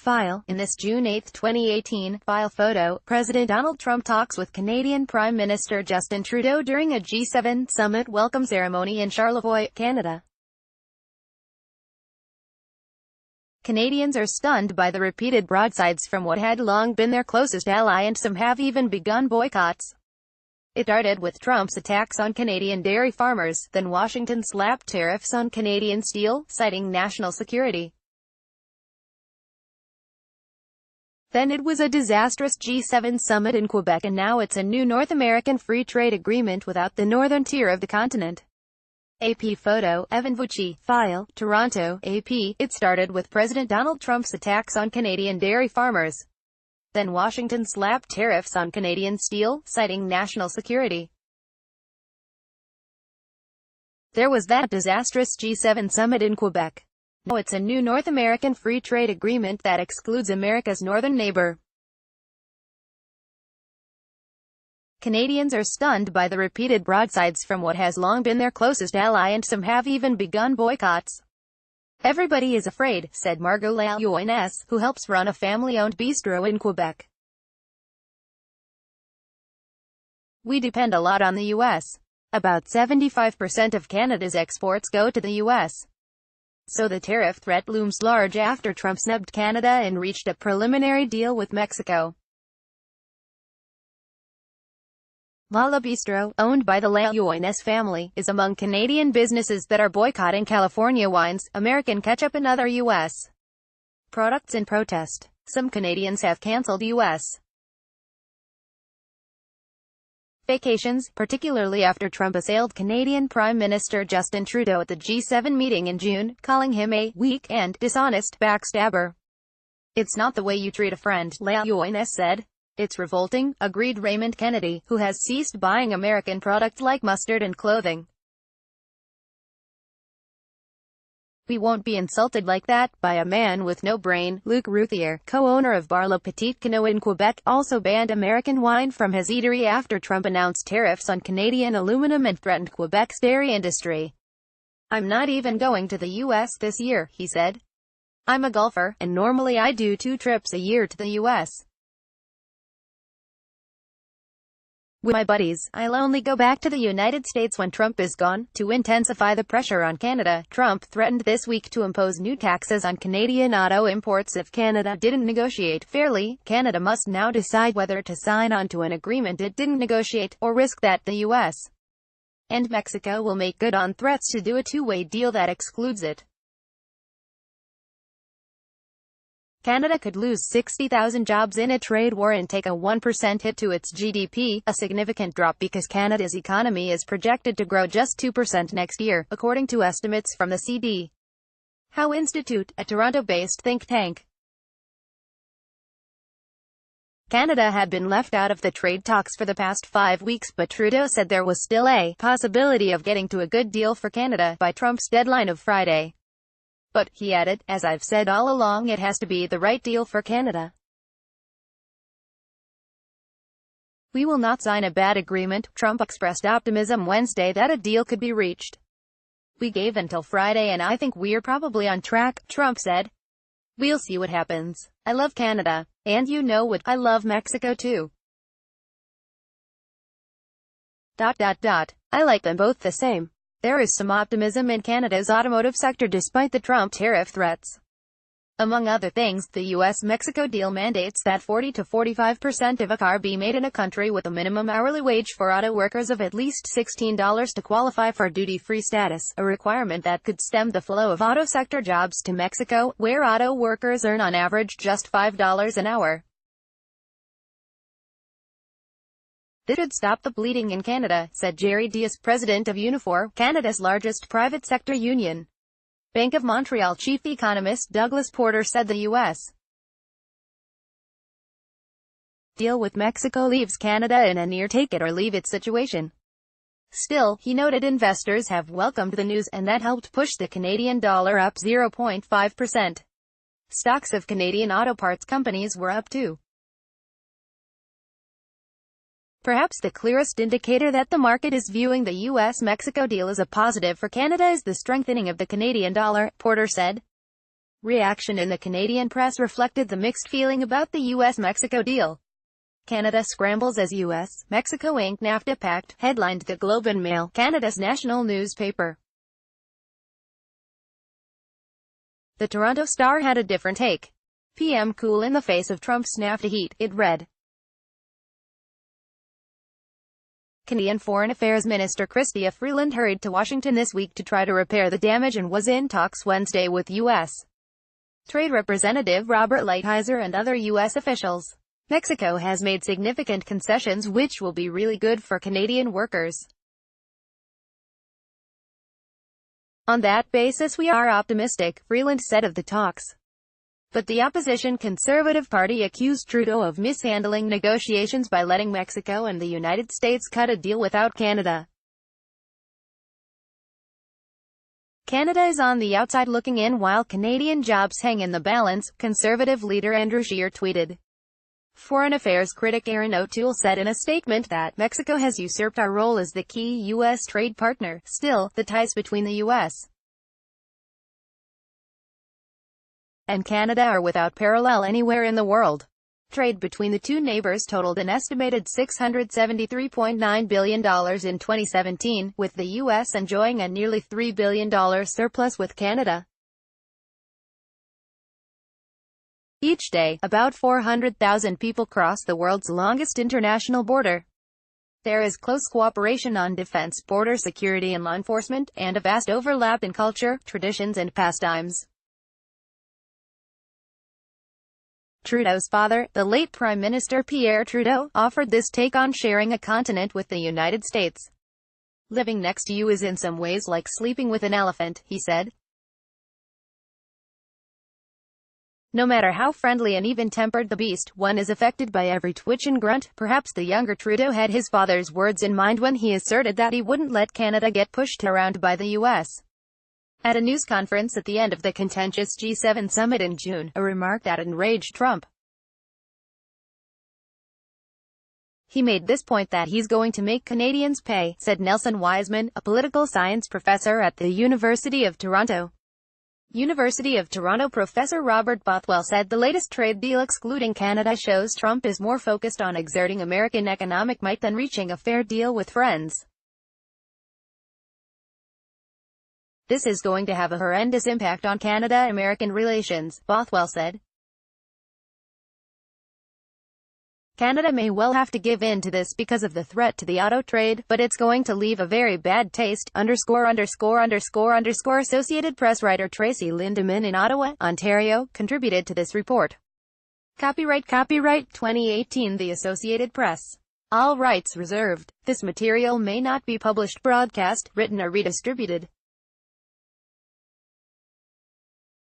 file. In this June 8, 2018, file photo, President Donald Trump talks with Canadian Prime Minister Justin Trudeau during a G7 summit welcome ceremony in Charlevoix, Canada. Canadians are stunned by the repeated broadsides from what had long been their closest ally, and some have even begun boycotts. It started with Trump's attacks on Canadian dairy farmers, then Washington slapped tariffs on Canadian steel, citing national security. Then it was a disastrous G7 summit in Quebec, and now it's a new North American free trade agreement without the northern tier of the continent. AP photo, Evan Vucci, file, Toronto, AP. It started with President Donald Trump's attacks on Canadian dairy farmers. Then Washington slapped tariffs on Canadian steel, citing national security. There was that disastrous G7 summit in Quebec. Now it's a new North American free trade agreement that excludes America's northern neighbor. Canadians are stunned by the repeated broadsides from what has long been their closest ally, and some have even begun boycotts. Everybody is afraid, said Margot Lajoines, who helps run a family-owned bistro in Quebec. We depend a lot on the U.S. About 75% of Canada's exports go to the U.S. So the tariff threat looms large after Trump snubbed Canada and reached a preliminary deal with Mexico. La Bistro, owned by the Lajoines family, is among Canadian businesses that are boycotting California wines, American ketchup and other U.S. products in protest. Some Canadians have cancelled U.S. vacations, particularly after Trump assailed Canadian Prime Minister Justin Trudeau at the G7 meeting in June, calling him a weak and dishonest backstabber. It's not the way you treat a friend, Lajoines said. It's revolting, agreed Raymond Kennedy, who has ceased buying American products like mustard and clothing. We won't be insulted like that by a man with no brain. Luc Routhier, co-owner of Bar Le Petit Canot in Quebec, also banned American wine from his eatery after Trump announced tariffs on Canadian aluminum and threatened Quebec's dairy industry. I'm not even going to the U.S. this year, he said. I'm a golfer, and normally I do 2 trips a year to the U.S. with my buddies. I'll only go back to the United States when Trump is gone. To intensify the pressure on Canada, Trump threatened this week to impose new taxes on Canadian auto imports if Canada didn't negotiate fairly. Canada must now decide whether to sign on to an agreement it didn't negotiate, or risk that the U.S. and Mexico will make good on threats to do a two-way deal that excludes it. Canada could lose 60,000 jobs in a trade war and take a 1% hit to its GDP, a significant drop because Canada's economy is projected to grow just 2% next year, according to estimates from the CD Howe Institute, a Toronto-based think tank. Canada had been left out of the trade talks for the past 5 weeks, but Trudeau said there was still a possibility of getting to a good deal for Canada by Trump's deadline of Friday. But, he added, as I've said all along, it has to be the right deal for Canada. We will not sign a bad agreement. Trump expressed optimism Wednesday that a deal could be reached. We gave until Friday and I think we're probably on track, Trump said. We'll see what happens. I love Canada. And you know what, I love Mexico too. I like them both the same. There is some optimism in Canada's automotive sector despite the Trump tariff threats. Among other things, the U.S.-Mexico deal mandates that 40 to 45% of a car be made in a country with a minimum hourly wage for auto workers of at least $16 to qualify for duty-free status, a requirement that could stem the flow of auto sector jobs to Mexico, where auto workers earn on average just $5 an hour. This should stop the bleeding in Canada, said Jerry Dias, president of Unifor, Canada's largest private sector union. Bank of Montreal chief economist Douglas Porter said the U.S. deal with Mexico leaves Canada in a near-take-it-or-leave-it situation. Still, he noted investors have welcomed the news, and that helped push the Canadian dollar up 0.5%. Stocks of Canadian auto parts companies were up too. Perhaps the clearest indicator that the market is viewing the U.S.-Mexico deal as a positive for Canada is the strengthening of the Canadian dollar, Porter said. Reaction in the Canadian press reflected the mixed feeling about the U.S.-Mexico deal. Canada scrambles as U.S.-Mexico Inc. NAFTA pact, headlined the Globe and Mail, Canada's national newspaper. The Toronto Star had a different take. PM cool in the face of Trump's NAFTA heat, it read. Canadian Foreign Affairs Minister Chrystia Freeland hurried to Washington this week to try to repair the damage and was in talks Wednesday with U.S. Trade Representative Robert Lighthizer and other U.S. officials. Mexico has made significant concessions which will be really good for Canadian workers. On that basis we are optimistic, Freeland said of the talks. But the opposition Conservative Party accused Trudeau of mishandling negotiations by letting Mexico and the United States cut a deal without Canada. Canada is on the outside looking in while Canadian jobs hang in the balance, Conservative leader Andrew Scheer tweeted. Foreign Affairs critic Erin O'Toole said in a statement that Mexico has usurped our role as the key U.S. trade partner. Still, the ties between the U.S. and Canada are without parallel anywhere in the world. Trade between the two neighbors totaled an estimated $673.9 billion in 2017, with the U.S. enjoying a nearly $3 billion surplus with Canada. Each day, about 400,000 people cross the world's longest international border. There is close cooperation on defense, border security and law enforcement, and a vast overlap in culture, traditions and pastimes. Trudeau's father, the late Prime Minister Pierre Trudeau, offered this take on sharing a continent with the United States. Living next to you is in some ways like sleeping with an elephant, he said. No matter how friendly and even-tempered the beast, one is affected by every twitch and grunt. Perhaps the younger Trudeau had his father's words in mind when he asserted that he wouldn't let Canada get pushed around by the U.S. at a news conference at the end of the contentious G7 summit in June, a remark that enraged Trump. He made this point that he's going to make Canadians pay, said Nelson Wiseman, a political science professor at the University of Toronto. University of Toronto professor Robert Bothwell said the latest trade deal excluding Canada shows Trump is more focused on exerting American economic might than reaching a fair deal with friends. This is going to have a horrendous impact on Canada-American relations, Bothwell said. Canada may well have to give in to this because of the threat to the auto trade, but it's going to leave a very bad taste, Associated Press writer Tracy Lindemann in Ottawa, Ontario, contributed to this report. Copyright 2018 The Associated Press. All rights reserved. This material may not be published, broadcast, written or redistributed.